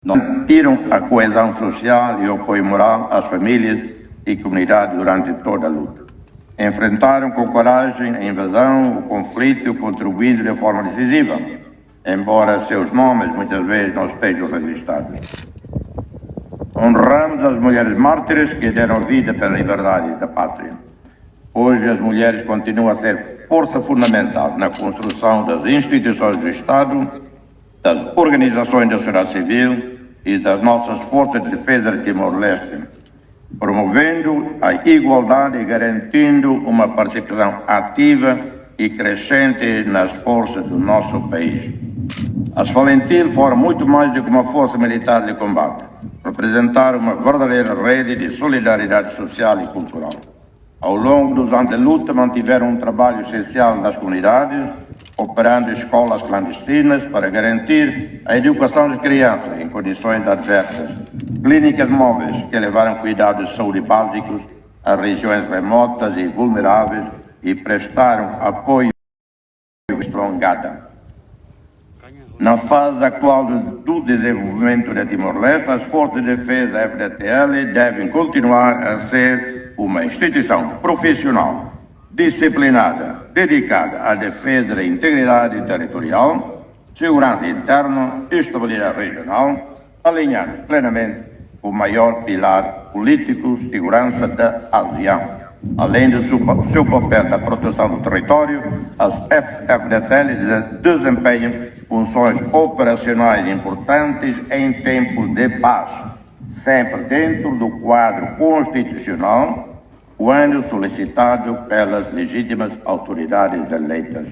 não tiram a coesão social e o apoio moral às famílias e comunidades durante toda a luta. Enfrentaram com coragem a invasão, o conflito, contribuindo de forma decisiva, embora seus nomes muitas vezes não estejam registrados. Honramos as mulheres mártires que deram vida pela liberdade da pátria. Hoje as mulheres continuam a ser força fundamental na construção das instituições do Estado, das organizações da sociedade civil e das nossas forças de defesa de Timor-Leste, promovendo a igualdade e garantindo uma participação ativa e crescente nas forças do nosso país. As Falentil foram muito mais do que uma força militar de combate. Representaram uma verdadeira rede de solidariedade social e cultural. Ao longo dos anos de luta, mantiveram um trabalho essencial nas comunidades, operando escolas clandestinas para garantir a educação das crianças em condições adversas, clínicas móveis que levaram cuidados de saúde básicos a regiões remotas e vulneráveis e prestaram apoio prolongado. Na fase atual do desenvolvimento de Timor-Leste, as forças de defesa FDTL devem continuar a ser uma instituição profissional, disciplinada, dedicada à defesa da integridade territorial, segurança interna e estabilidade regional, alinhando plenamente o maior pilar político de segurança da ASEAN. Além do seu papel na proteção do território, as FDTL desempenham funções operacionais importantes em tempo de paz, sempre dentro do quadro constitucional, quando solicitado pelas legítimas autoridades eleitas.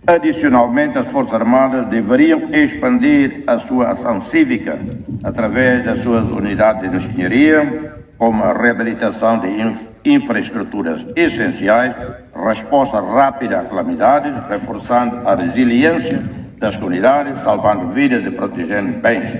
Adicionalmente, as Forças Armadas deveriam expandir a sua ação cívica através das suas unidades de engenharia, como a reabilitação de infraestruturas essenciais, resposta rápida a calamidades, reforçando a resiliência das comunidades, salvando vidas e protegendo bens.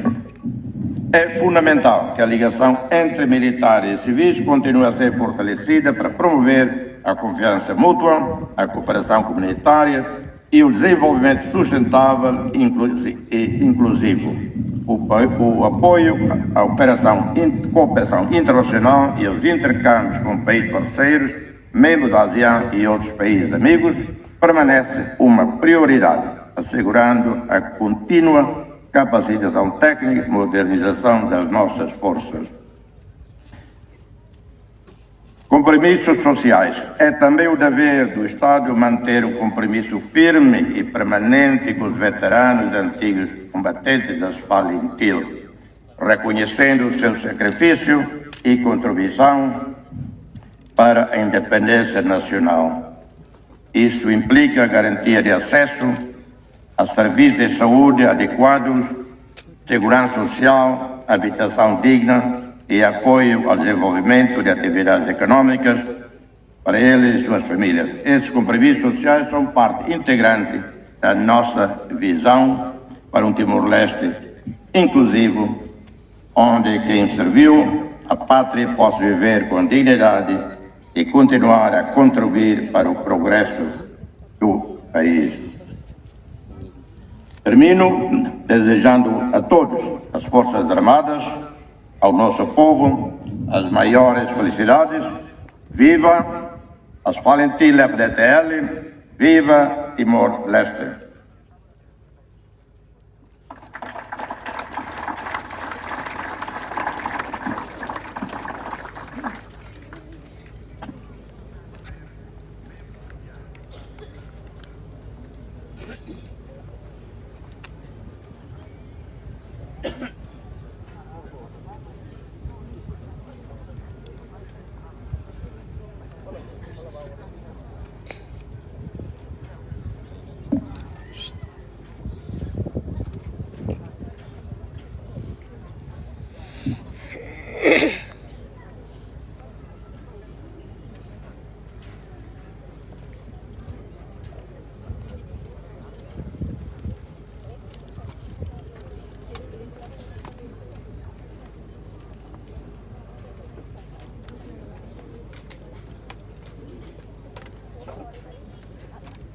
É fundamental que a ligação entre militares e civis continue a ser fortalecida para promover a confiança mútua, a cooperação comunitária e o desenvolvimento sustentável e inclusivo. O apoio à cooperação internacional e aos intercâmbios com países parceiros, membros da ASEAN e outros países amigos, permanece uma prioridade, assegurando a contínua capacitação técnica e modernização das nossas forças. Compromissos sociais. É também o dever do Estado manter um compromisso firme e permanente com os veteranos e antigos combatentes das Falentil, reconhecendo o seu sacrifício e contribuição para a independência nacional. Isso implica a garantia de acesso a serviços de saúde adequados, segurança social, habitação digna e apoio ao desenvolvimento de atividades econômicas para eles e suas famílias. Esses compromissos sociais são parte integrante da nossa visão para um Timor-Leste inclusivo, onde quem serviu a pátria possa viver com dignidade e continuar a contribuir para o progresso do país. Termino desejando a todos as Forças Armadas, ao nosso povo, as maiores felicidades. Viva as Falentil FDTL, viva Timor-Leste!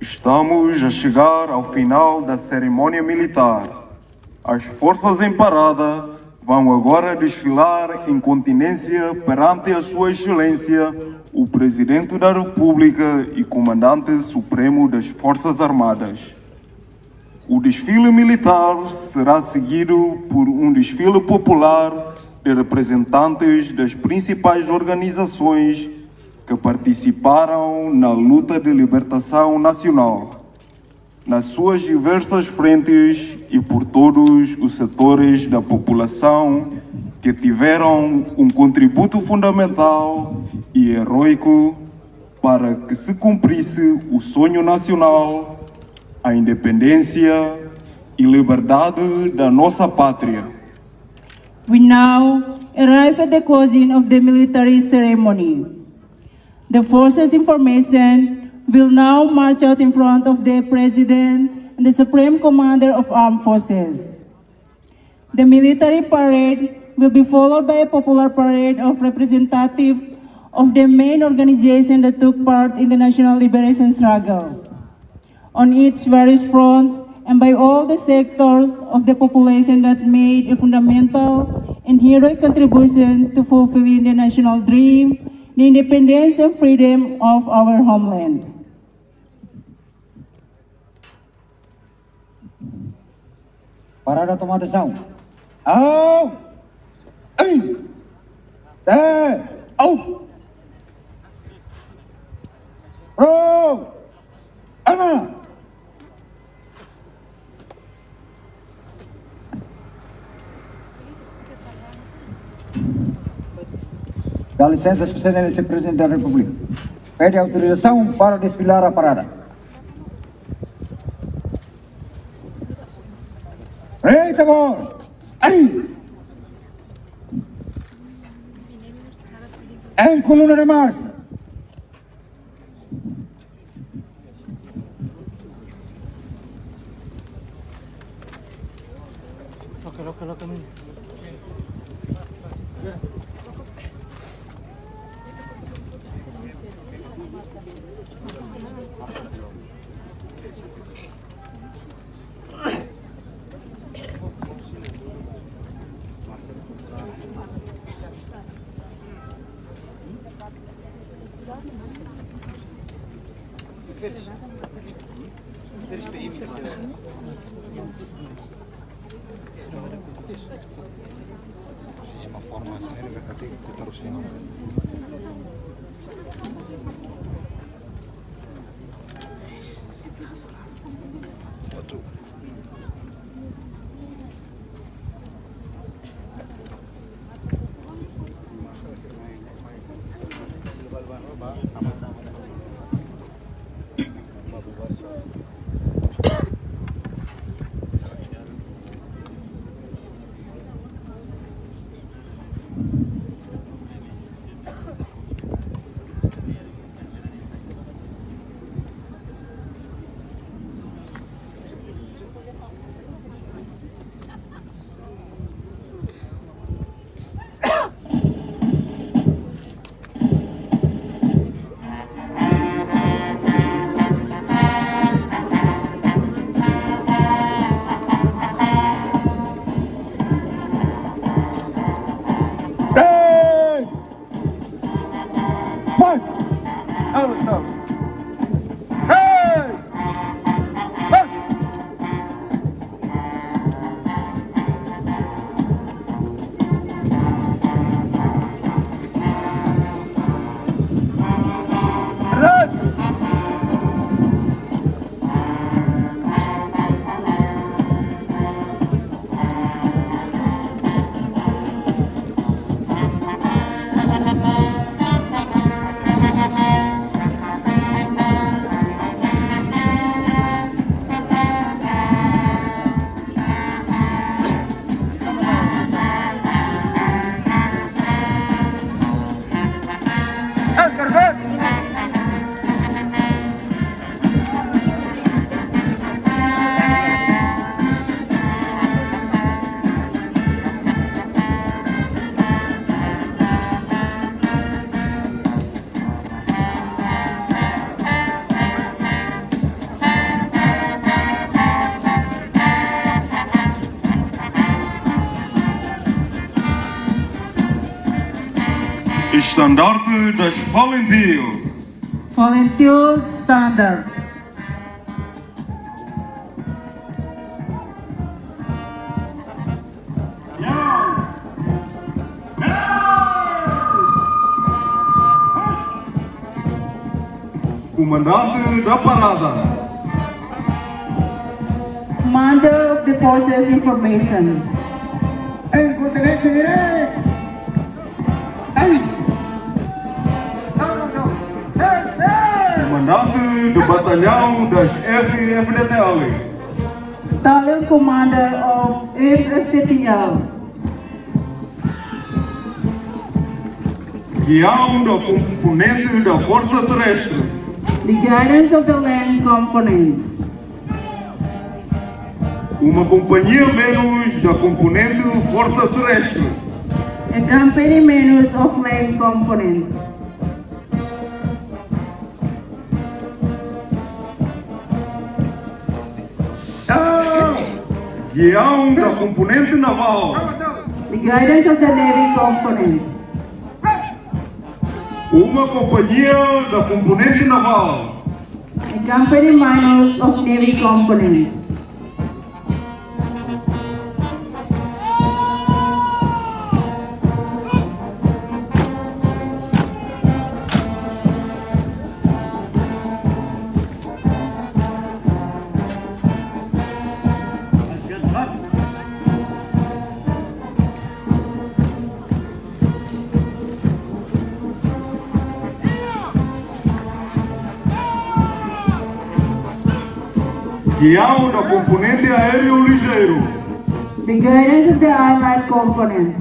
Estamos a chegar ao final da cerimônia militar. As forças em parada vão agora desfilar em continência perante a Sua Excelência, o Presidente da República e Comandante Supremo das Forças Armadas. O desfile militar será seguido por um desfile popular de representantes das principais organizações que participaram na luta de libertação nacional, nas suas diversas frentes e por todos os setores da população que tiveram um contributo fundamental e heroico para que se cumprisse o sonho nacional, a independência e liberdade da nossa pátria. We now arrive at the closing of the military ceremony. The forces in formation will now march out in front of the President and the Supreme Commander of Armed Forces. The military parade will be followed by a popular parade of representatives of the main organizations that took part in the national liberation struggle, on its various fronts, and by all the sectors of the population that made a fundamental and heroic contribution to fulfilling the national dream, the independence and freedom of our homeland. Parada tomada ação. Ao! Ei! Té! Ao! Pro! Ana! Dá licença, Excelência Presidente da República. Pede autorização para desfilar a parada. Eita, bom! Aí! Em coluna de marcha. Estandarte das Valentiel. Volunteer Standard. Comandante da Parada. Commander of the Forces Information. Incontinência direita. Comandante do Batalhão das FFDTL. Battalion Commander of FFTL. Guião da componente da Força Terrestre. The Guidance of the Land Component. Uma companhia menos da componente Força Terrestre. A company menus of Land Component. Guião da componente naval. The Guidance of the Navy Component. Uma companhia da componente naval. A company minus of Navy Component. Guião da componente aéreo ligeiro. The Guidance of the Allied Component.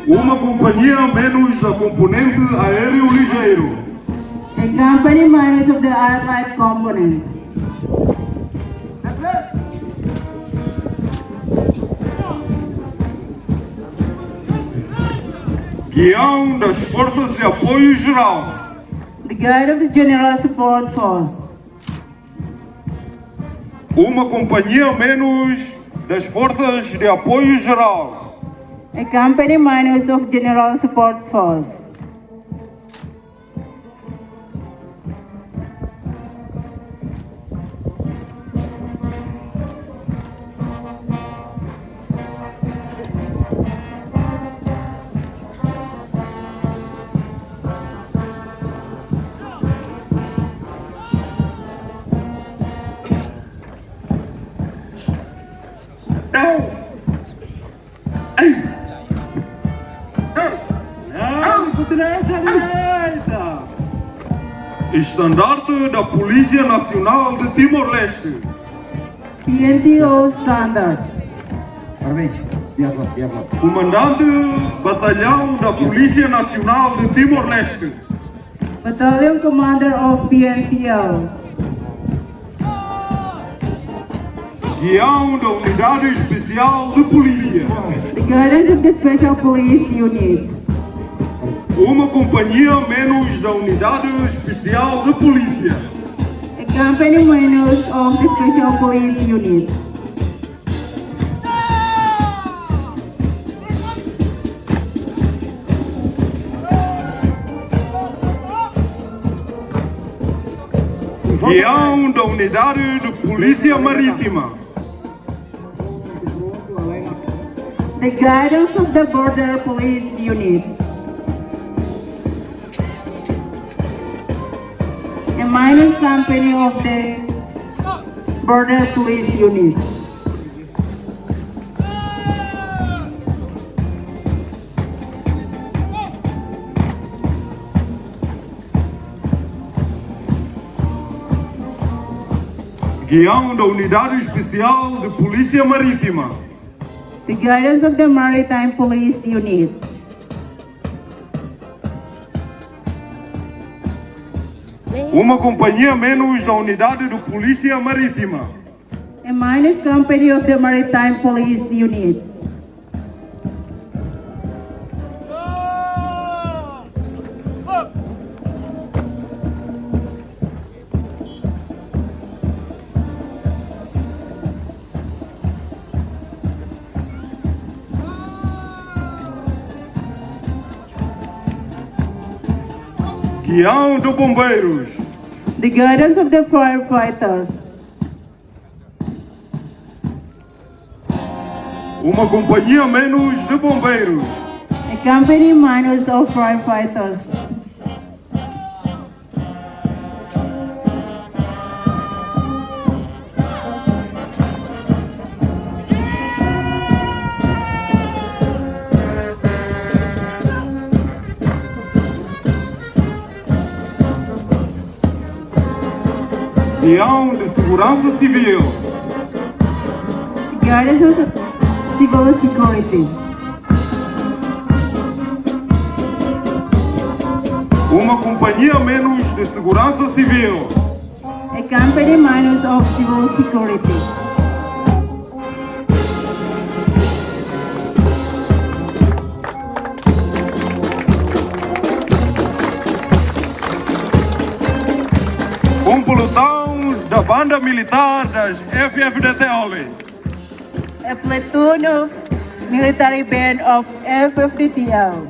Uma companhia menos da componente aéreo ligeiro. A company minus of the Allied Component. Guião das Forças de Apoio Geral. The Guide of the General Support Force. Uma companhia menos das Forças de Apoio Geral. A company minus of General Support Force. Estandarte da Polícia Nacional de Timor-Leste. PNTO Standard. Parabéns. Diablo. Comandante Batalhão da Polícia Nacional de Timor-Leste. Battalion Commander of PNTL. Guião da Unidade Especial de Polícia. The Guidance of the Special Police Unit. Uma companhia menos da Unidade Especial de Polícia. A company minus of the Special Police Unit. Guião da Unidade de Polícia Marítima. The Guidance of the Border Police Unit. A minus company of the Border Police Unit. Guião da Unidade Especial de Polícia Marítima. The Guidance of the Maritime Police Unit. Uma companhia menos da Unidade de Polícia Marítima. A minus company of the Maritime Police Unit. Guião de Bombeiros. the guidance of the firefighters, Uma companhia menos de bombeiros. a company minus of firefighters, Guião de Segurança Civil. guidance of civil security, Uma companhia menos de Segurança Civil. a company minus of civil security, Um pelotão da Banda Militar das FFDTL. a platoon of military band of FFDTL,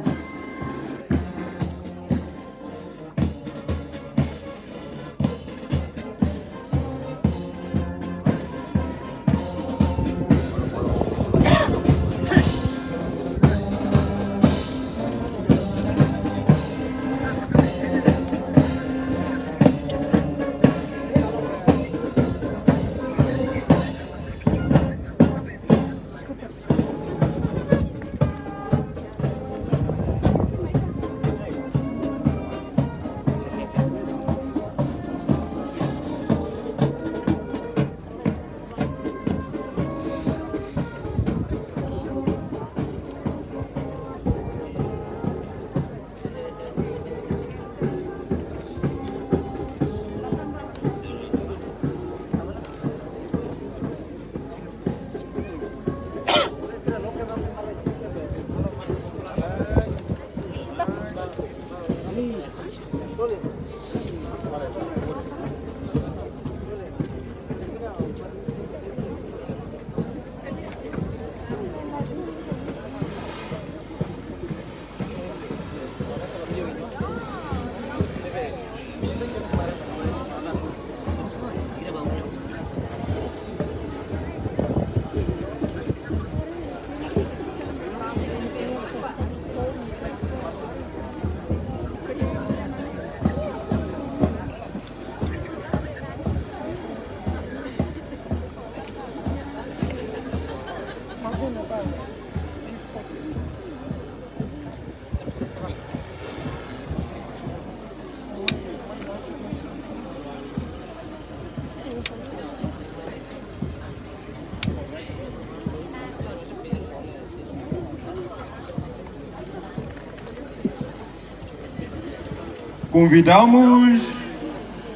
Convidamos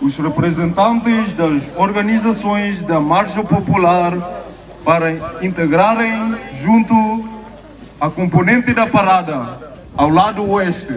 os representantes das organizações da Marcha Popular para integrarem junto a componente da parada, ao lado oeste.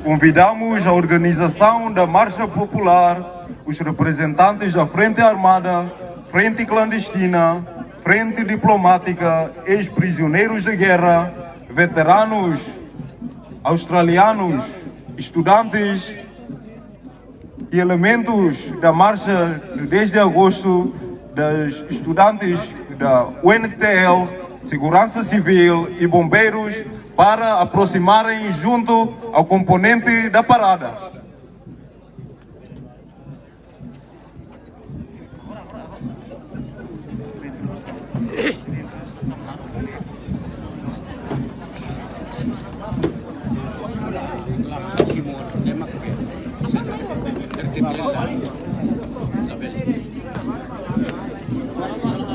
Convidamos a organização da Marcha Popular, os representantes da Frente Armada, Frente Clandestina, Frente Diplomática, ex-prisioneiros de guerra, veteranos, australianos, estudantes que elementos da marcha de 10 de agosto das estudantes da UNTL, Segurança Civil e Bombeiros para aproximarem junto ao componente da parada.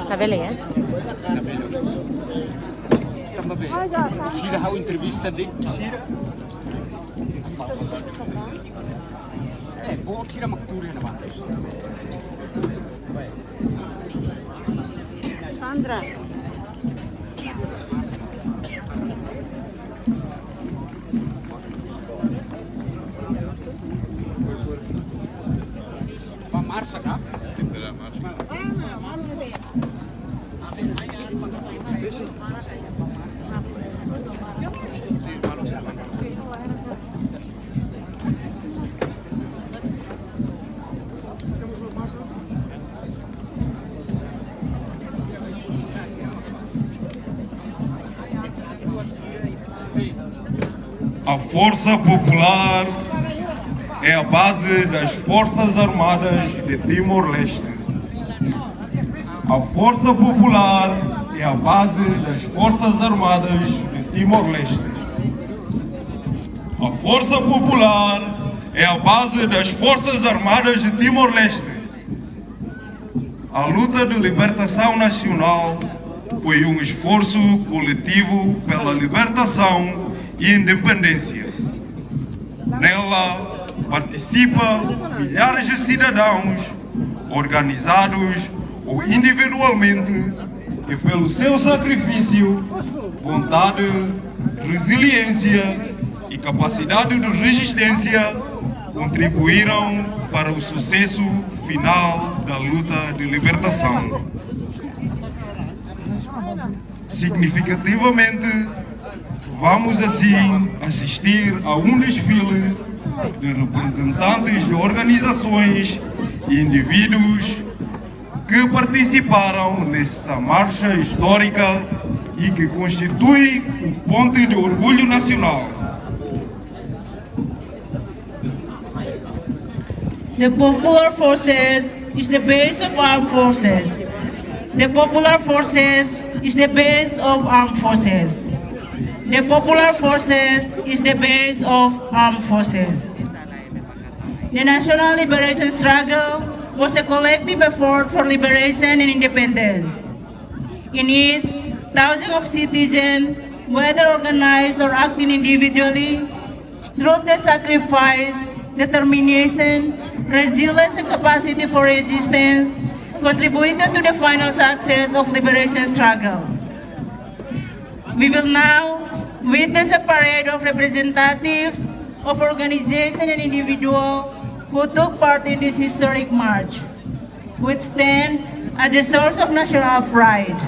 Tabela ya? Shira hau entrevista de Shira. Bawa Shira makturin naman. Sandra. Pak Marsa kah? A Força Popular é a base das Forças Armadas de Timor-Leste. A Força Popular é a base das Forças Armadas de Timor-Leste. A Força Popular é a base das Forças Armadas de Timor-Leste. A luta de libertação nacional foi um esforço coletivo pela libertação e independência. Nela participam milhares de cidadãos, organizados ou individualmente, que pelo seu sacrifício, vontade, resiliência e capacidade de resistência contribuíram para o sucesso final da luta de libertação. Significativamente, vamos assim assistir a um desfile de representantes de organizações e indivíduos que participaram nesta marcha histórica e que constitui um ponto de orgulho nacional. The Popular Forces is the base of armed forces. The Popular Forces is the base of armed forces. The Popular Forces is the base of armed forces. The National Liberation Struggle was a collective effort for liberation and independence. In it, thousands of citizens, whether organized or acting individually, through their sacrifice, determination, resilience and capacity for resistance, contributed to the final success of liberation struggle. We will now witness a parade of representatives of organizations and individuals who took part in this historic march, which stands as a source of national pride.